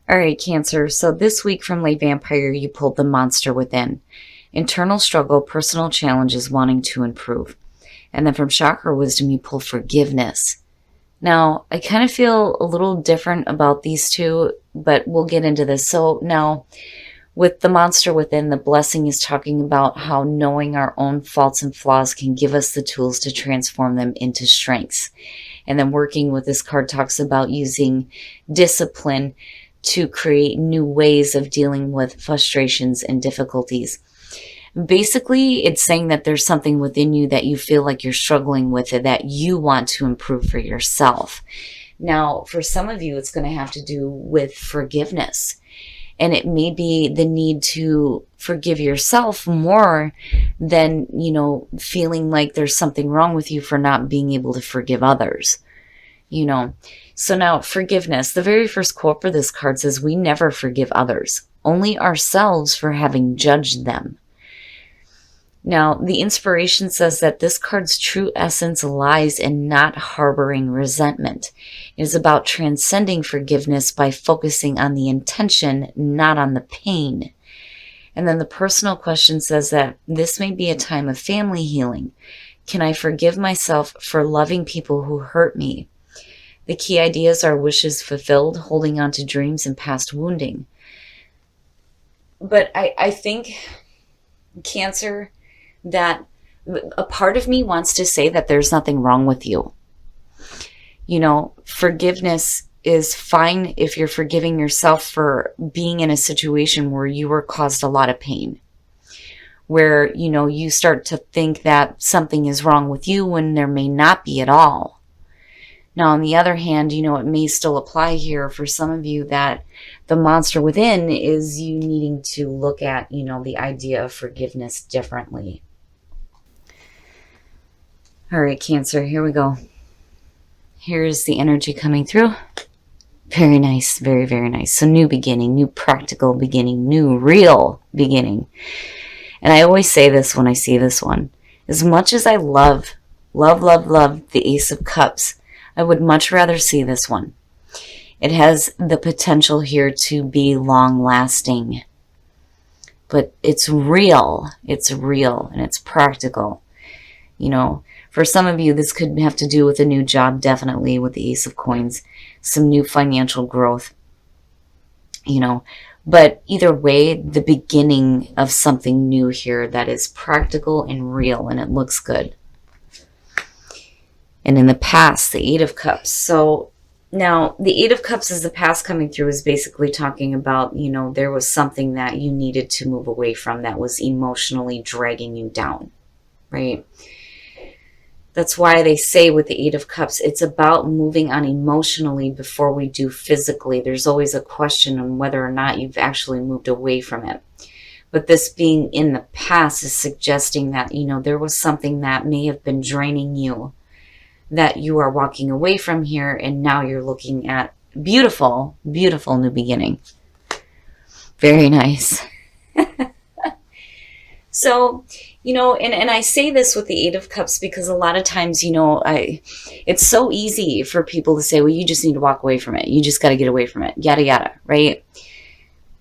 All right, Cancer. So this week from Late Vampire, you pulled the monster within. Internal struggle, personal challenges, wanting to improve. And then from Chakra Wisdom, you pull forgiveness. Now, I kind of feel a little different about these two, but we'll get into this. So now, with the monster within, the blessing is talking about how knowing our own faults and flaws can give us the tools to transform them into strengths. And then working with this card talks about using discipline to create new ways of dealing with frustrations and difficulties. Basically, it's saying that there's something within you that you feel like you're struggling with it, that you want to improve for yourself. Now, for some of you, it's going to have to do with forgiveness. And it may be the need to forgive yourself more than, feeling like there's something wrong with you for not being able to forgive others. So now forgiveness, the very first quote for this card says, we never forgive others, only ourselves for having judged them. Now, the inspiration says that this card's true essence lies in not harboring resentment. It is about transcending forgiveness by focusing on the intention, not on the pain. And then the personal question says that this may be a time of family healing. Can I forgive myself for loving people who hurt me? The key ideas are wishes fulfilled, holding on to dreams, and past wounding. But I think, Cancer, that a part of me wants to say that there's nothing wrong with you. Forgiveness is fine if you're forgiving yourself for being in a situation where you were caused a lot of pain, where, you start to think that something is wrong with you when there may not be at all. Now, on the other hand, it may still apply here for some of you that the monster within is you needing to look at, the idea of forgiveness differently. All right, Cancer, here we go. Here's the energy coming through. Very nice, very, very nice. So new beginning, new practical beginning, new real beginning. And I always say this when I see this one. As much as I love the Ace of Cups, I would much rather see this one. It has the potential here to be long-lasting. But it's real, and it's practical. For some of you, this could have to do with a new job, definitely, with the Ace of Coins. Some new financial growth. But either way, the beginning of something new here that is practical and real, and it looks good. And in the past, the Eight of Cups. So now the Eight of Cups as the past coming through is basically talking about, there was something that you needed to move away from that was emotionally dragging you down, right? That's why they say with the Eight of Cups, it's about moving on emotionally before we do physically. There's always a question on whether or not you've actually moved away from it. But this being in the past is suggesting that, there was something that may have been draining you, that you are walking away from here, and now you're looking at beautiful, beautiful new beginning. Very nice. So, and I say this with the Eight of Cups because a lot of times, it's so easy for people to say, well, you just need to walk away from it. You just got to get away from it, yada, yada, right?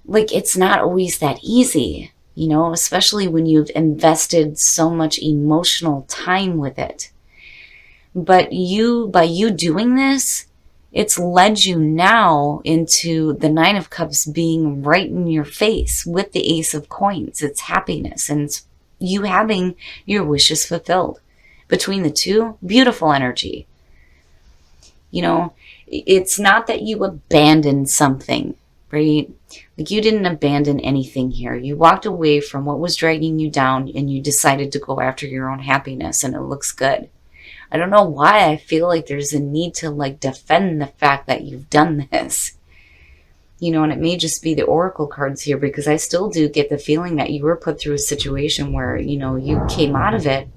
Like, it's not always that easy, especially when you've invested so much emotional time with it. But by you doing this, it's led you now into the Nine of Cups being right in your face with the Ace of Coins. It's happiness, and it's you having your wishes fulfilled. Between the two, beautiful energy. It's not that you abandoned something, right? Like, you didn't abandon anything here. You walked away from what was dragging you down, and you decided to go after your own happiness, and it looks good. I don't know why I feel like there's a need to defend the fact that you've done this. And it may just be the oracle cards here, because I still do get the feeling that you were put through a situation where, you came out of it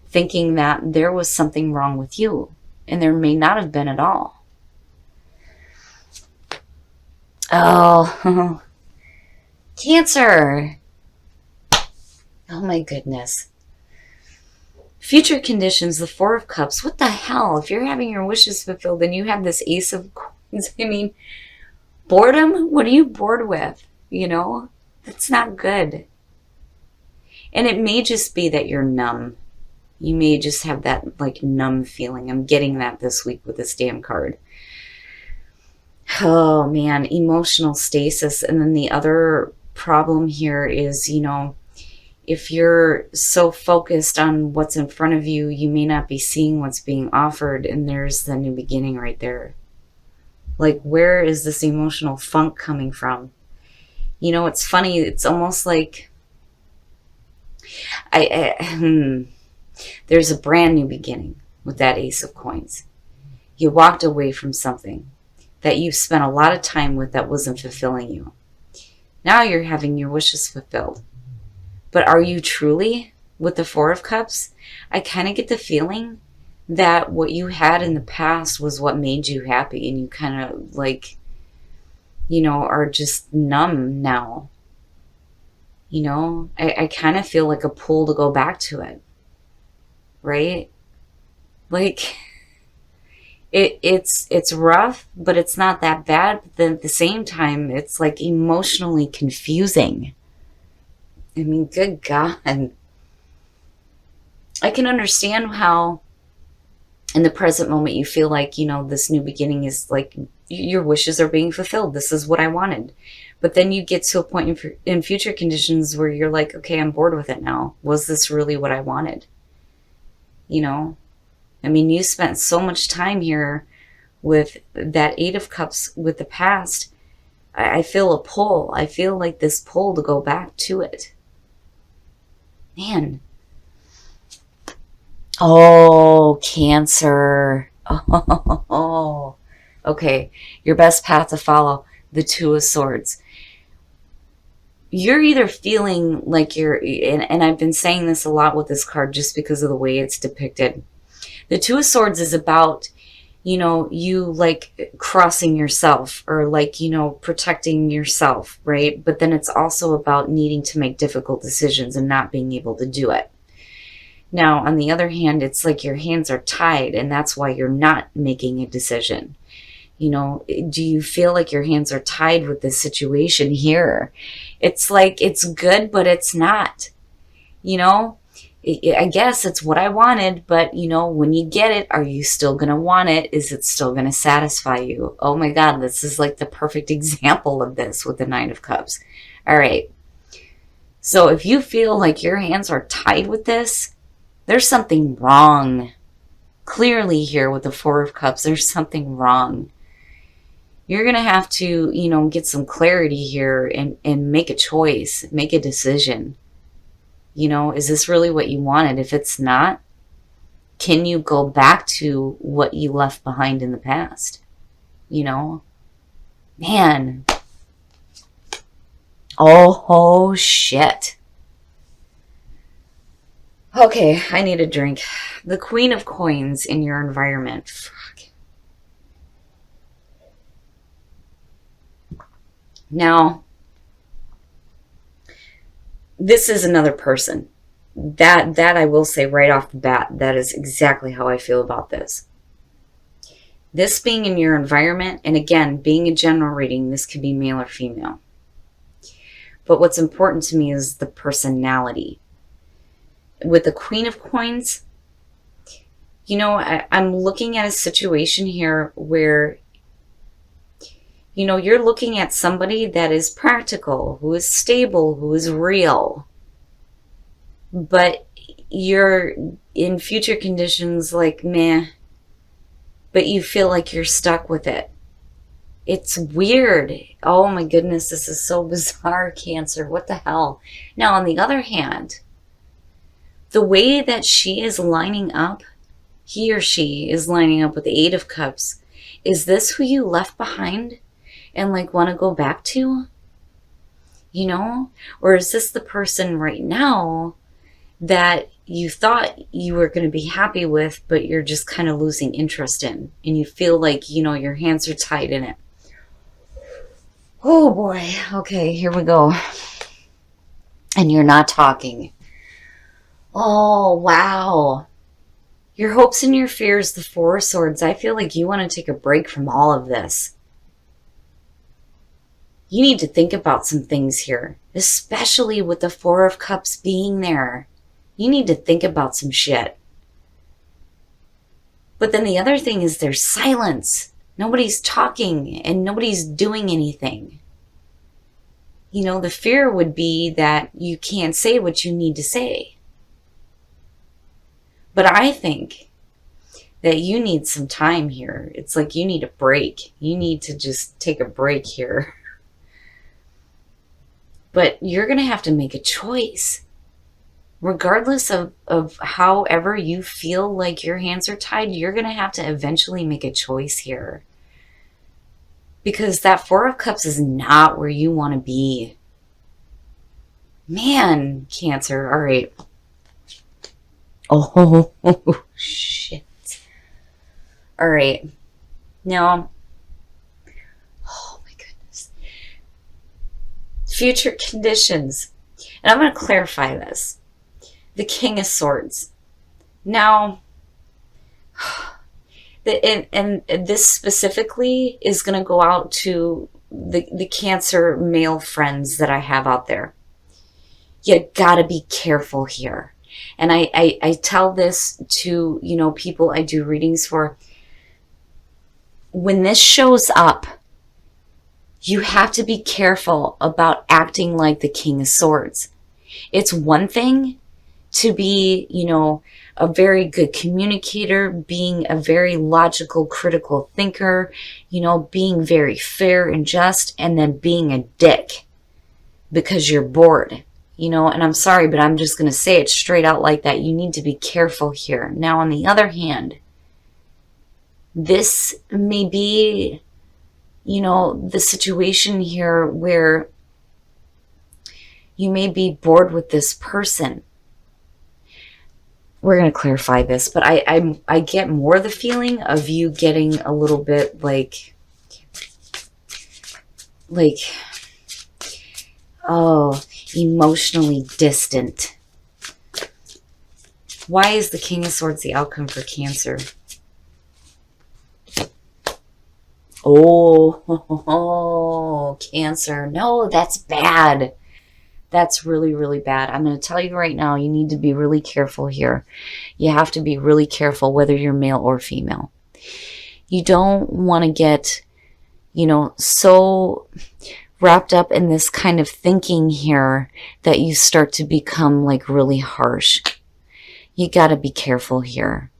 thinking that there was something wrong with you, and there may not have been at all. Oh, Cancer. Oh my goodness. Future conditions, the Four of Cups. What the hell? If you're having your wishes fulfilled and you have this Ace of Coins, Boredom? What are you bored with? That's not good. And it may just be that you're numb. You may just have that like numb feeling. I'm getting that this week with this damn card. Oh man, emotional stasis. And then the other problem here is, if you're so focused on what's in front of you, you may not be seeing what's being offered. And there's the new beginning right there. Like, where is this emotional funk coming from? It's funny. It's almost like there's a brand new beginning with that Ace of Coins. You walked away from something that you spent a lot of time with that wasn't fulfilling you. Now you're having your wishes fulfilled. But are you truly with the Four of Cups? I kind of get the feeling that what you had in the past was what made you happy, and you kind of like, are just numb now. I kind of feel like a pull to go back to it. Right? Like, it's rough, but it's not that bad. But then at the same time, it's like emotionally confusing. I mean, good God. I can understand how in the present moment you feel like, this new beginning is like your wishes are being fulfilled. This is what I wanted. But then you get to a point in future conditions where you're like, okay, I'm bored with it now. Was this really what I wanted? I mean, you spent so much time here with that Eight of Cups with the past. I feel a pull. I feel like this pull to go back to it. Man. Oh, Cancer. Oh. Okay. Your best path to follow, the Two of Swords. You're either feeling like and I've been saying this a lot with this card just because of the way it's depicted. The Two of Swords is about, you like crossing yourself or like, protecting yourself, right? But then it's also about needing to make difficult decisions and not being able to do it. Now, on the other hand, it's like your hands are tied and that's why you're not making a decision. Do you feel like your hands are tied with this situation here? It's like it's good, but it's not. I guess it's what I wanted, but when you get it, are you still going to want it? Is it still going to satisfy you? Oh my God, this is like the perfect example of this with the Nine of Cups. All right. So if you feel like your hands are tied with this, there's something wrong. Clearly here with the Four of Cups, there's something wrong. You're going to have to, get some clarity here and make a choice, make a decision. Is this really what you wanted? If it's not, can you go back to what you left behind in the past? Man. Oh, shit. Okay, I need a drink. The Queen of Coins in your environment. Fuck. Now, this is another person. That I will say right off the bat, that is exactly how I feel about this. This being in your environment, and again, being a general reading, this could be male or female. But what's important to me is the personality. With the Queen of Coins, I'm looking at a situation here where you're looking at somebody that is practical, who is stable, who is real. But you're in future conditions like, meh. But you feel like you're stuck with it. It's weird. Oh my goodness, this is so bizarre, Cancer. What the hell? Now, on the other hand, the way that she is lining up, he or she is lining up with the Eight of Cups, is this who you left behind? And like want to go back to, or is this the person right now that you thought you were going to be happy with, but you're just kind of losing interest in, and you feel like, your hands are tied in it. Oh boy. Okay, here we go. And you're not talking. Oh, wow. Your hopes and your fears, the Four of Swords. I feel like you want to take a break from all of this. You need to think about some things here, especially with the Four of Cups being there. You need to think about some shit. But then the other thing is there's silence. Nobody's talking and nobody's doing anything. You know, the fear would be that you can't say what you need to say. But I think that you need some time here. It's like you need a break. You need to just take a break here. But you're going to have to make a choice. Regardless of however you feel like your hands are tied, you're going to have to eventually make a choice here. Because that Four of Cups is not where you want to be. Man, Cancer. All right. Oh, shit. All right. Now, oh my goodness. Future conditions. And I'm going to clarify this. The King of Swords. Now, and this specifically is going to go out to the Cancer male friends that I have out there. You got to be careful here. And I tell this to, you know, people I do readings for. When this shows up, you have to be careful about acting like the King of Swords. It's one thing to be, you know, a very good communicator, being a very logical, critical thinker, you know, being very fair and just, and then being a dick because you're bored, you know. And I'm sorry, but I'm just going to say it straight out like that. You need to be careful here. Now, on the other hand, this may be, you know, the situation here where you may be bored with this person. We're going to clarify this, but I get more the feeling of you getting a little bit like, oh, emotionally distant. Why is the King of Swords the outcome for Cancer? Oh, Cancer. No, that's bad. That's really, really bad. I'm going to tell you right now, you need to be really careful here. You have to be really careful whether you're male or female. You don't want to get, you know, so wrapped up in this kind of thinking here that you start to become like really harsh. You got to be careful here.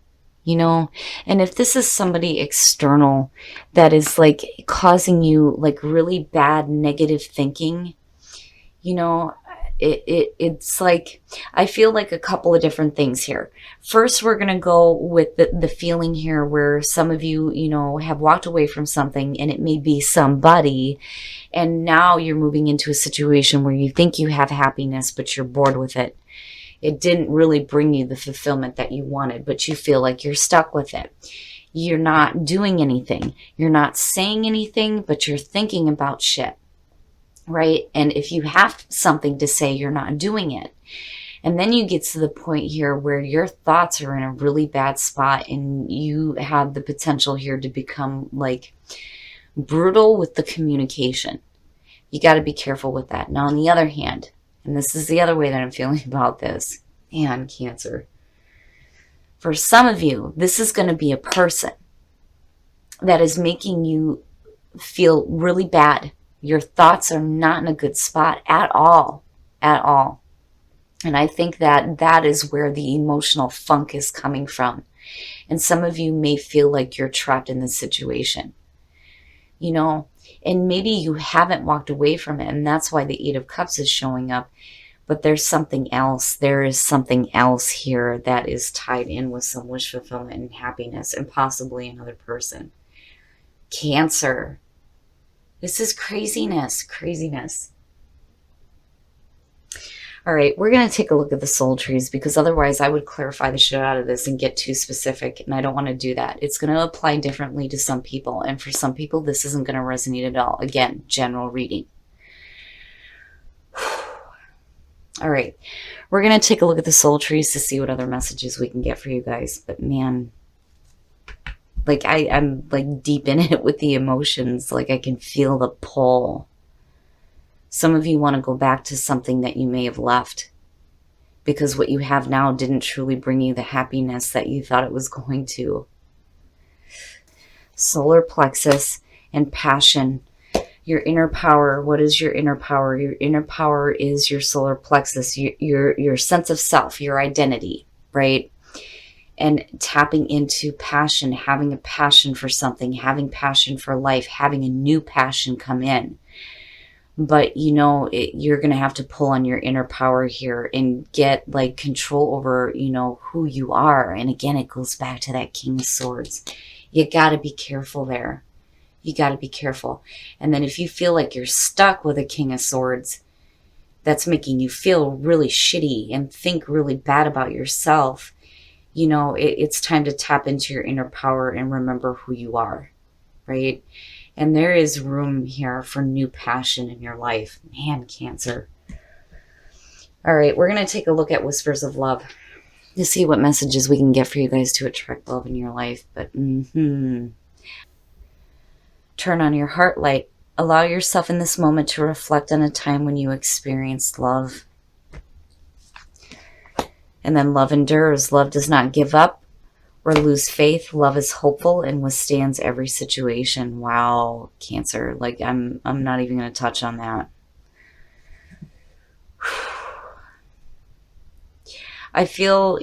You know, and if this is somebody external that is like causing you like really bad negative thinking, you know, it's like, I feel like a couple of different things here. First, we're going to go with the feeling here where some of you, you know, have walked away from something and it may be somebody, and now you're moving into a situation where you think you have happiness, but you're bored with it. It didn't really bring you the fulfillment that you wanted, but you feel like you're stuck with it. You're not doing anything. You're not saying anything, but you're thinking about shit, right? And if you have something to say, you're not doing it. And then you get to the point here where your thoughts are in a really bad spot and you have the potential here to become like brutal with the communication. You got to be careful with that. Now, on the other hand, and this is the other way that I'm feeling about this. Man, Cancer. For some of you, this is going to be a person that is making you feel really bad. Your thoughts are not in a good spot at all. At all. And I think that that is where the emotional funk is coming from. And some of you may feel like you're trapped in this situation. You know, and maybe you haven't walked away from it, and that's why the Eight of Cups is showing up. But there's something else. There is something else here that is tied in with some wish fulfillment and happiness, and possibly another person. Cancer. This is craziness. Craziness. All right, we're going to take a look at the soul trees, because otherwise I would clarify the shit out of this and get too specific, and I don't want to do that. It's going to apply differently to some people, and for some people this isn't going to resonate at all. Again, general reading. All right, we're going to take a look at the soul trees to see what other messages we can get for you guys. But man, like I'm like deep in it with the emotions. Like I can feel the pull. Some of you want to go back to something that you may have left because what you have now didn't truly bring you the happiness that you thought it was going to. Solar plexus and passion. Your inner power. What is your inner power? Your inner power is your solar plexus, your sense of self, your identity, right? And tapping into passion, having a passion for something, having passion for life, having a new passion come in. But you're going to have to pull on your inner power here and get like control over, who you are. And again, it goes back to that King of Swords. You got to be careful there. You got to be careful. And then if you feel like you're stuck with a King of Swords, that's making you feel really shitty and think really bad about yourself, it's time to tap into your inner power and remember who you are, right? And there is room here for new passion in your life. Man, Cancer. All right, we're going to take a look at Whispers of Love to see what messages we can get for you guys to attract love in your life. But turn on your heart light. Allow yourself in this moment to reflect on a time when you experienced love. And then love endures. Love does not give up or lose faith. Love is hopeful and withstands every situation. Wow, Cancer. Like I'm not even going to touch on that. I feel,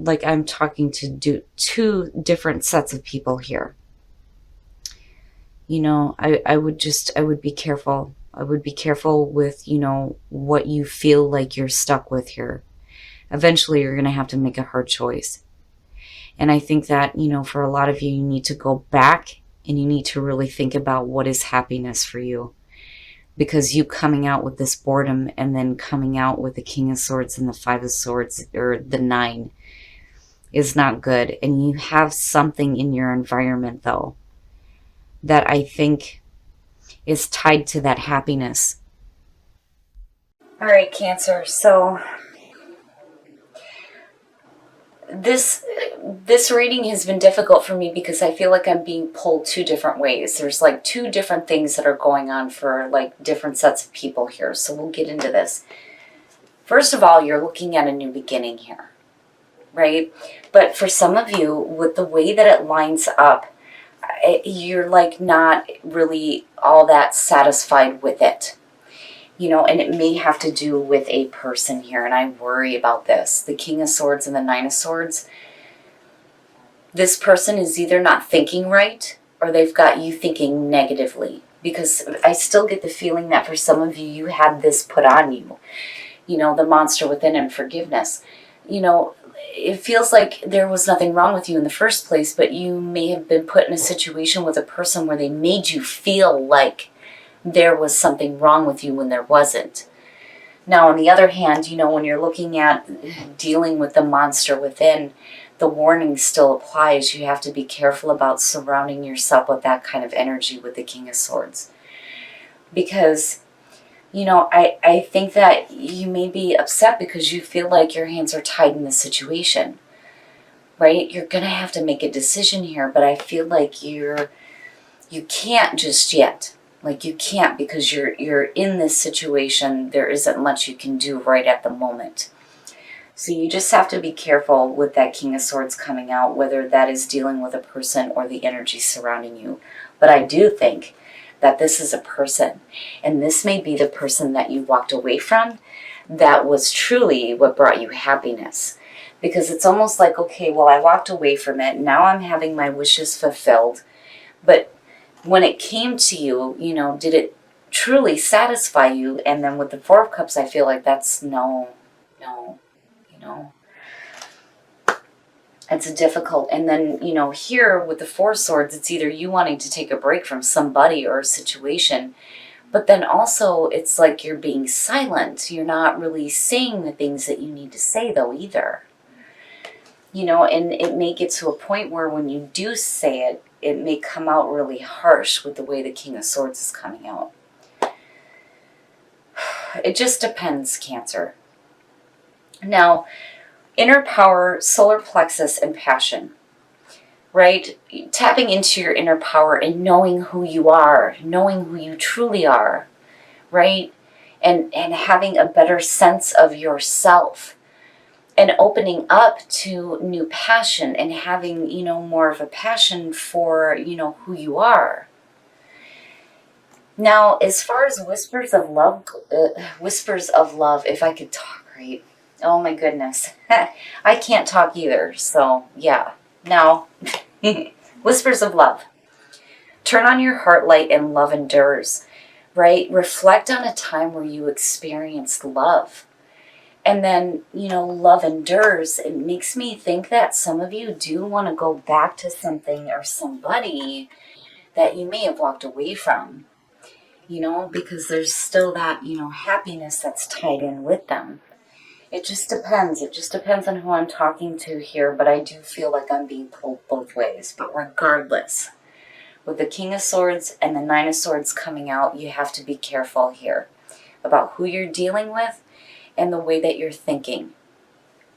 like I'm talking to two different sets of people here. I would be careful. I would be careful with, what you feel like you're stuck with here. Eventually, you're going to have to make a hard choice. And I think that, for a lot of you, you need to go back and you need to really think about what is happiness for you. Because you coming out with this boredom and then coming out with the King of Swords and the Five of Swords or the 9 is not good. And you have something in your environment, though, that I think is tied to that happiness. All right, Cancer. So this reading has been difficult for me because I feel like I'm being pulled two different ways. There's like two different things that are going on for like different sets of people here. So we'll get into this. First of all, you're looking at a new beginning here, right? But for some of you, with the way that it lines up, you're like not really all that satisfied with it. And it may have to do with a person here, and I worry about this. The King of Swords and the 9 of Swords. This person is either not thinking right, or they've got you thinking negatively. Because I still get the feeling that for some of you, you had this put on you. The monster within and forgiveness. It feels like there was nothing wrong with you in the first place, but you may have been put in a situation with a person where they made you feel like there was something wrong with you when there wasn't. Now, on the other hand, when you're looking at dealing with the monster within, the warning still applies. You have to be careful about surrounding yourself with that kind of energy with the King of Swords. Because, I think that you may be upset because you feel like your hands are tied in the situation, right? You're going to have to make a decision here, but I feel like you can't just yet. Like you can't because you're in this situation. There isn't much you can do right at the moment. So you just have to be careful with that King of Swords coming out, whether that is dealing with a person or the energy surrounding you. But I do think that this is a person, and this may be the person that you walked away from that was truly what brought you happiness. Because it's almost like, okay, well, I walked away from it. Now I'm having my wishes fulfilled. But when it came to you, did it truly satisfy you? And then with the 4 of Cups, I feel like that's no. It's difficult. And then, here with the 4 Swords, it's either you wanting to take a break from somebody or a situation, but then also it's like you're being silent. You're not really saying the things that you need to say, though, either. And it may get to a point where when you do say it, it may come out really harsh with the way the King of Swords is coming out. It just depends, Cancer. Now, inner power, solar plexus, and passion, right? Tapping into your inner power and knowing who you are, knowing who you truly are, right? and having a better sense of yourself, and opening up to new passion, and having, more of a passion for, who you are. Now, as far as whispers of love, if I could talk right, oh my goodness, I can't talk either. So yeah, now, whispers of love. Turn on your heart light and love endures, right? Reflect on a time where you experienced love. And then, love endures. It makes me think that some of you do want to go back to something or somebody that you may have walked away from, because there's still that, happiness that's tied in with them. It just depends. It just depends on who I'm talking to here, but I do feel like I'm being pulled both ways. But regardless, with the King of Swords and the Nine of Swords coming out, you have to be careful here about who you're dealing with and the way that you're thinking.